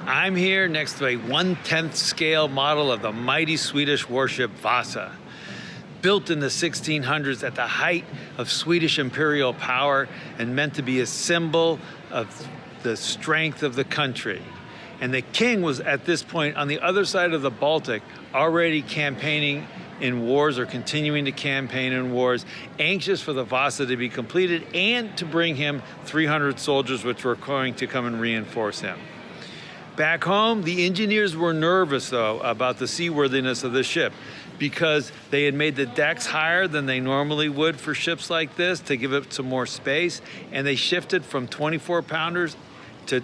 I'm here next to a 1/10 scale model of the mighty Swedish warship Vasa. Built in the 1600s at the height of Swedish imperial power and meant to be a symbol of the strength of the country. And the king was at this point on the other side of the Baltic, already campaigning in wars or continuing to campaign in wars, anxious for the Vasa to be completed and to bring him 300 soldiers which were going to come and reinforce him. Back home, the engineers were nervous, though, about the seaworthiness of the ship because they had made the decks higher than they normally would for ships like this to give it some more space, and they shifted from 24-pounders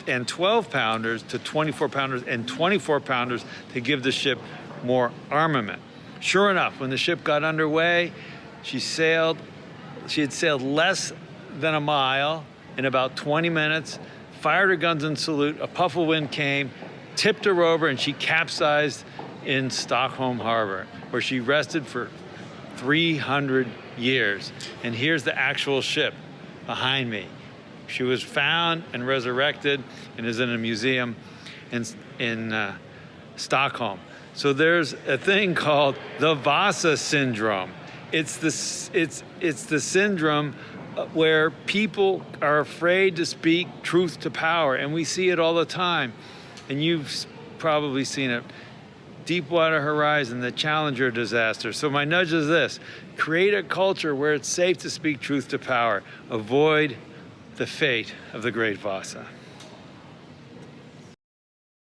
and 12-pounders to 24-pounders and 24-pounders to give the ship more armament. Sure enough, when the ship got underway, she had sailed less than a mile in about 20 minutes, fired her guns in salute, a puff of wind came, tipped her over, and she capsized in Stockholm harbor, where she rested for 300 years. And here's the actual ship behind me. She was found and resurrected and is in a museum in Stockholm. So there's a thing called the Vasa Syndrome. It's the syndrome where people are afraid to speak truth to power, and we see it all the time. And you've probably seen it. Deepwater Horizon, the Challenger disaster. So my nudge is this: create a culture where it's safe to speak truth to power. Avoid the fate of the great Vasa.